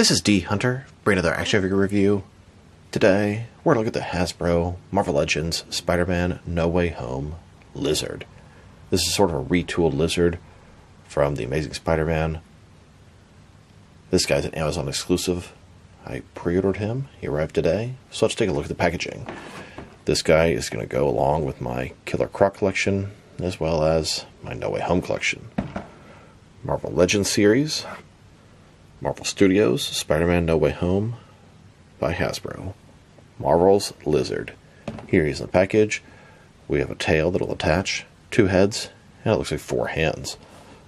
This is D Hunter, bringing another action figure review. Today, we're going to look at the Hasbro Marvel Legends Spider-Man No Way Home Lizard. This is sort of a retooled lizard from the Amazing Spider-Man. This guy's an Amazon exclusive. I pre-ordered him. He arrived today. So let's take a look at the packaging. This guy is going to go along with my Killer Croc collection, as well as my No Way Home collection. Marvel Legends series. Marvel Studios, Spider-Man No Way Home by Hasbro. Marvel's Lizard. Here he is in the package. We have a tail that will attach, 2 heads, and it looks like 4 hands.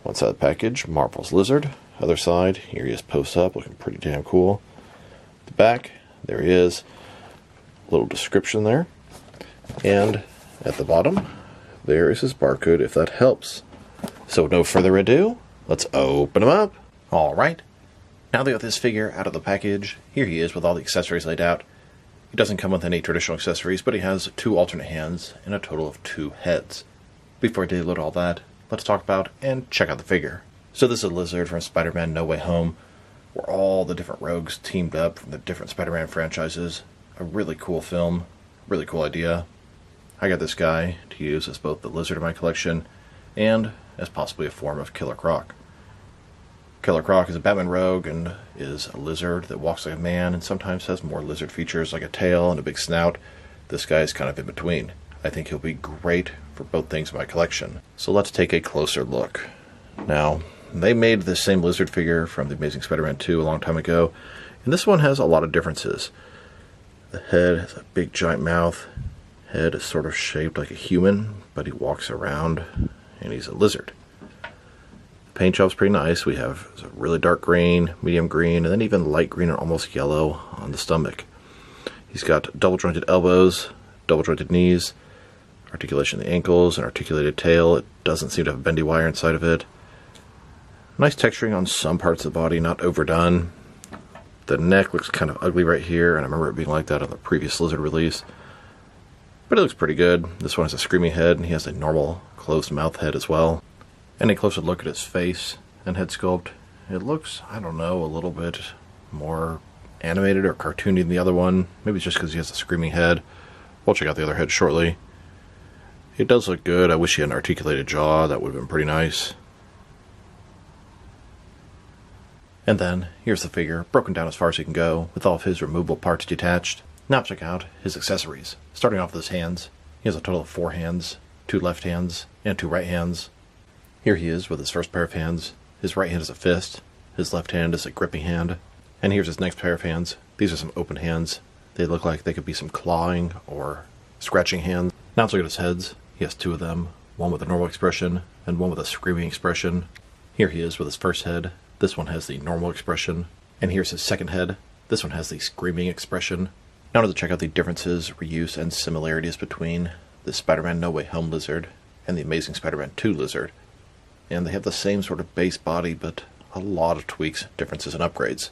One side of the package, Marvel's Lizard. Other side, here he is post up, looking pretty damn cool. The back, there he is. A little description there. And at the bottom, there is his barcode, if that helps. So with no further ado, let's open him up. Alright. Now that we got this figure out of the package, here he is with all the accessories laid out. He doesn't come with any traditional accessories, but he has 2 alternate hands and a total of 2 heads. Before I deload all that, let's talk about and check out the figure. So this is a lizard from Spider-Man No Way Home, where all the different rogues teamed up from the different Spider-Man franchises. A really cool film, really cool idea. I got this guy to use as both the lizard in my collection and as possibly a form of Killer Croc. Killer Croc is a Batman rogue and is a lizard that walks like a man and sometimes has more lizard features like a tail and a big snout. This guy is kind of in between. I think he'll be great for both things in my collection. So let's take a closer look. Now, they made this same lizard figure from the Amazing Spider-Man 2 a long time ago, and this one has a lot of differences. The head has a big giant mouth. Head is sort of shaped like a human, but he walks around and he's a lizard. Paint job's pretty nice. We have a really dark green, medium green, and then even light green and almost yellow on the stomach. He's got double jointed elbows, double jointed knees, articulation in the ankles, an articulated tail. It doesn't seem to have a bendy wire inside of it. Nice texturing on some parts of the body, not overdone. The neck looks kind of ugly right here, and I remember it being like that on the previous lizard release. But it looks pretty good. This one has a screaming head, and he has a normal closed mouth head as well. And a closer look at his face and head sculpt. It looks, I don't know, a little bit more animated or cartoony than the other one. Maybe it's just because he has a screaming head. We'll check out the other head shortly. It does look good. I wish he had an articulated jaw. That would have been pretty nice. And then, here's the figure, broken down as far as he can go, with all of his removable parts detached. Now check out his accessories. Starting off with his hands. He has a total of 4 hands, 2 left hands, and 2 right hands. Here he is with his first pair of hands. His right hand is a fist, his left hand is a gripping hand. And here's his next pair of hands. These are some open hands. They look like they could be some clawing or scratching hands. Now let's look at his heads. He has 2 of them, one with a normal expression and one with a screaming expression. Here he is with his first head. This one has the normal expression. And here's his second head. This one has the screaming expression. Now to check out the differences, reuse, and similarities between the Spider-Man No Way Home lizard and the Amazing Spider-Man 2 lizard. And they have the same sort of base body, but a lot of tweaks, differences, and upgrades.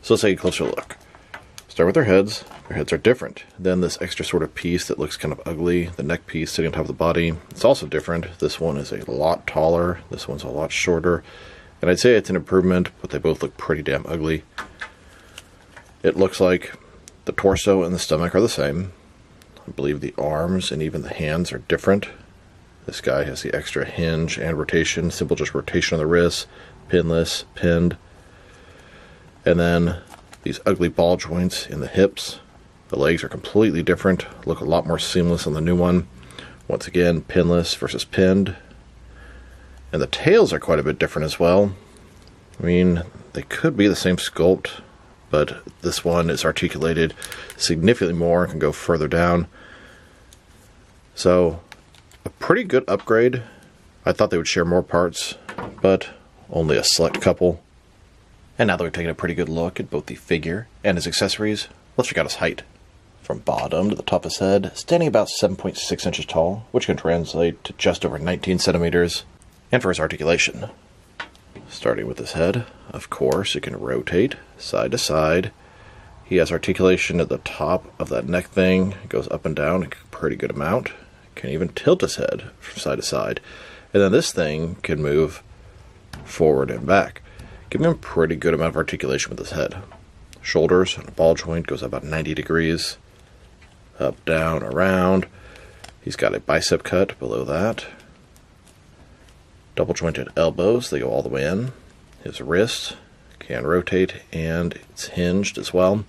So let's take a closer look. Start with their heads. Their heads are different. Then this extra sort of piece that looks kind of ugly, the neck piece sitting on top of the body, it's also different. This one is a lot taller. This one's a lot shorter. And I'd say it's an improvement, but they both look pretty damn ugly. It looks like the torso and the stomach are the same. I believe the arms and even the hands are different. This guy has the extra hinge and rotation, simple just rotation on the wrists, pinless, pinned. And then these ugly ball joints in the hips. The legs are completely different, look a lot more seamless on the new one. Once again, pinless versus pinned. And the tails are quite a bit different as well. I mean, they could be the same sculpt, but this one is articulated significantly more and can go further down. So, a pretty good upgrade. I thought they would share more parts, but only a select couple. And now that we've taken a pretty good look at both the figure and his accessories, let's check out his height. From bottom to the top of his head, standing about 7.6 inches tall, which can translate to just over 19 centimeters. And for his articulation. Starting with his head, of course, it can rotate side to side. He has articulation at the top of that neck thing. It goes up and down a pretty good amount. Can even tilt his head from side to side. And then this thing can move forward and back. giving him a pretty good amount of articulation with his head. Shoulders and ball joint goes about 90 degrees. Up, down, around. He's got a bicep cut below that. Double jointed elbows, they go all the way in. His wrist can rotate and it's hinged as well.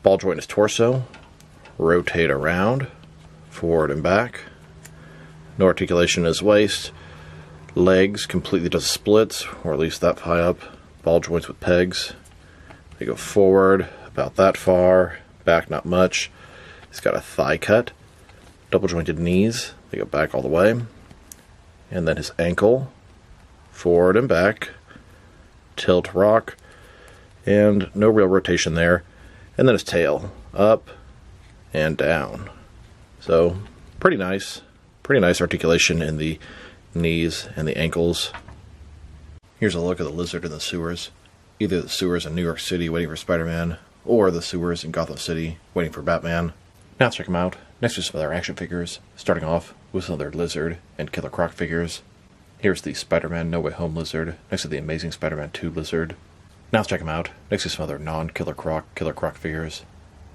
Ball joint his torso. Rotate around, forward and back. No articulation in his waist. Legs completely does splits, or at least that high up. Ball joints with pegs. They go forward about that far, back not much. He's got a thigh cut, double jointed knees. They go back all the way. And then his ankle, forward and back, tilt rock, and no real rotation there. And then his tail, up and down. So pretty nice articulation in the knees and the ankles. Here's a look at the lizard in the sewers. Either the sewers in New York City waiting for Spider-Man, or the sewers in Gotham City waiting for Batman. Now let's check them out. Next to some other action figures, starting off with some other Lizard and Killer Croc figures. Here's the Spider-Man No Way Home Lizard, next to the Amazing Spider-Man 2 Lizard. Now let's check him out, next to some other non-Killer Croc figures.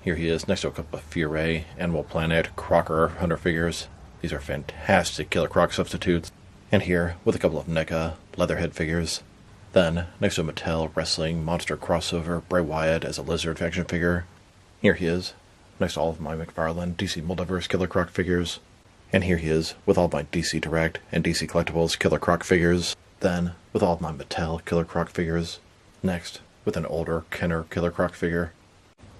Here he is, next to a couple of Fury, Animal Planet, Crocker Hunter figures. These are fantastic Killer Croc substitutes. And here, with a couple of NECA Leatherhead figures. Then, next to a Mattel Wrestling Monster crossover, Bray Wyatt as a Lizard action figure. Here he is, next to all of my McFarlane DC Multiverse Killer Croc figures. And here he is, with all of my DC Direct and DC Collectibles Killer Croc figures. Then, with all of my Mattel Killer Croc figures. Next, with an older Kenner Killer Croc figure.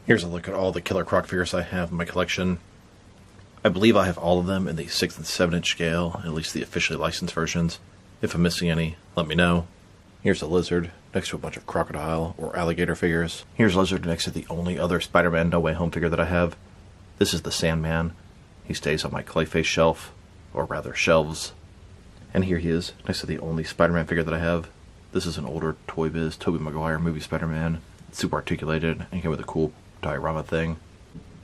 Here's a look at all the Killer Croc figures I have in my collection. I believe I have all of them in the 6 and 7 inch scale, at least the officially licensed versions. If I'm missing any, let me know. Here's a Lizard, next to a bunch of crocodile or alligator figures. Here's Lizard next to the only other Spider-Man No Way Home figure that I have. This is the Sandman. He stays on my Clayface shelf, or rather shelves. And here he is, next to the only Spider-Man figure that I have. This is an older Toy Biz Tobey Maguire movie Spider-Man. It's super articulated and came with a cool diorama thing.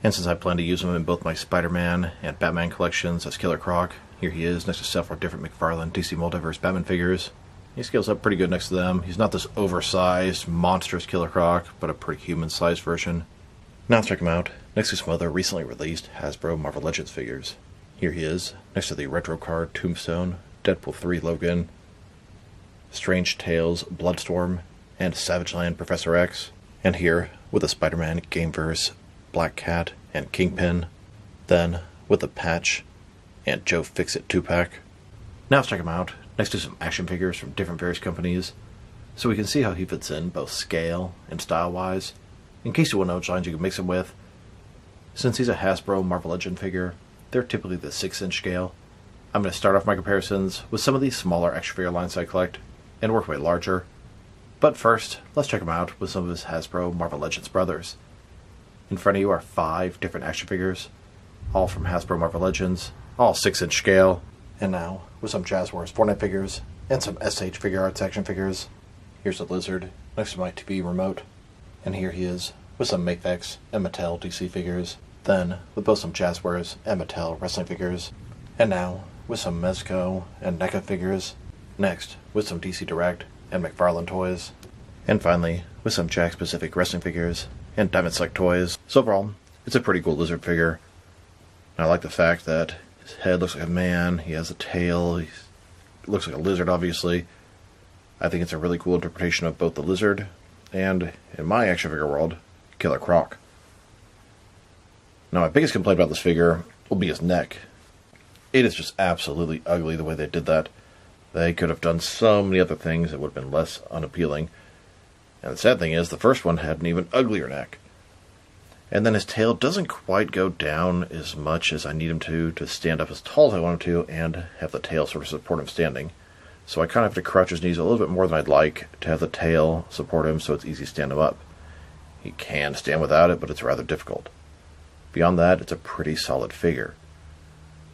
And since I plan to use him in both my Spider-Man and Batman collections as Killer Croc, here he is next to several different McFarlane DC Multiverse Batman figures. He scales up pretty good next to them. He's not this oversized, monstrous Killer Croc, but a pretty human-sized version. Now let's check him out, next to some other recently released Hasbro Marvel Legends figures. Here he is, next to the Retro Card Tombstone, Deadpool 3 Logan, Strange Tales Bloodstorm, and Savage Land Professor X. And here, with a Spider-Man Gameverse Black Cat and Kingpin. Then, with a Patch and Joe Fixit 2-pack. Now let's check him out, next to some action figures from different various companies, so we can see how he fits in both scale and style-wise, in case you want to know which lines you can mix him with. Since he's a Hasbro Marvel Legend figure, they're typically the 6 inch scale. I'm going to start off my comparisons with some of these smaller action figure lines I collect, and work my way larger. But first, let's check him out with some of his Hasbro Marvel Legends brothers. In front of you are 5 different action figures, all from Hasbro Marvel Legends, all 6 inch scale. And now, with some Jazz Wars Fortnite figures, and some SH Figure Arts action figures. Here's a Lizard, next to my TV remote. And here he is, with some Mafex and Mattel DC figures. Then, with both some Jazz Wars and Mattel wrestling figures. And now, with some Mezco and NECA figures. Next, with some DC Direct and McFarlane toys. And finally, with some Jakks Pacific wrestling figures and Diamond Select toys. So overall, it's a pretty cool Lizard figure. And I like the fact that his head looks like a man, he has a tail, he looks like a lizard obviously. I think it's a really cool interpretation of both the Lizard and, in my action figure world, Killer Croc. Now my biggest complaint about this figure will be his neck. It is just absolutely ugly the way they did that. They could have done so many other things that would have been less unappealing. And the sad thing is, the first one had an even uglier neck. And then his tail doesn't quite go down as much as I need him to stand up as tall as I want him to, and have the tail sort of support him standing. So I kind of have to crouch his knees a little bit more than I'd like to have the tail support him so it's easy to stand him up. He can stand without it, but it's rather difficult. Beyond that, it's a pretty solid figure.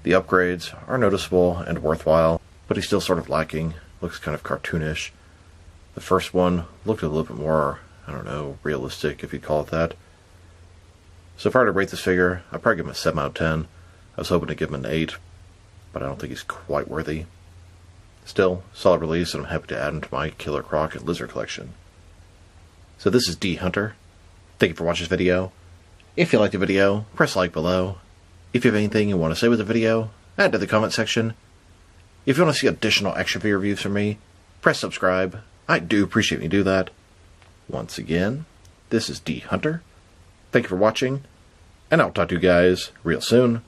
The upgrades are noticeable and worthwhile, but he's still sort of lacking, looks kind of cartoonish. The first one looked a little bit more, I don't know, realistic, if you'd call it that. So if I were to rate this figure, I'd probably give him a 7 out of 10. I was hoping to give him an 8, but I don't think he's quite worthy. Still, solid release, and I'm happy to add them to my Killer Croc and Lizard collection. So this is D Hunter. Thank you for watching this video. If you liked the video, press like below. If you have anything you want to say with the video, add to the comment section. If you want to see additional action figure reviews from me, press subscribe. I do appreciate when you do that. Once again, this is D Hunter. Thank you for watching, and I'll talk to you guys real soon.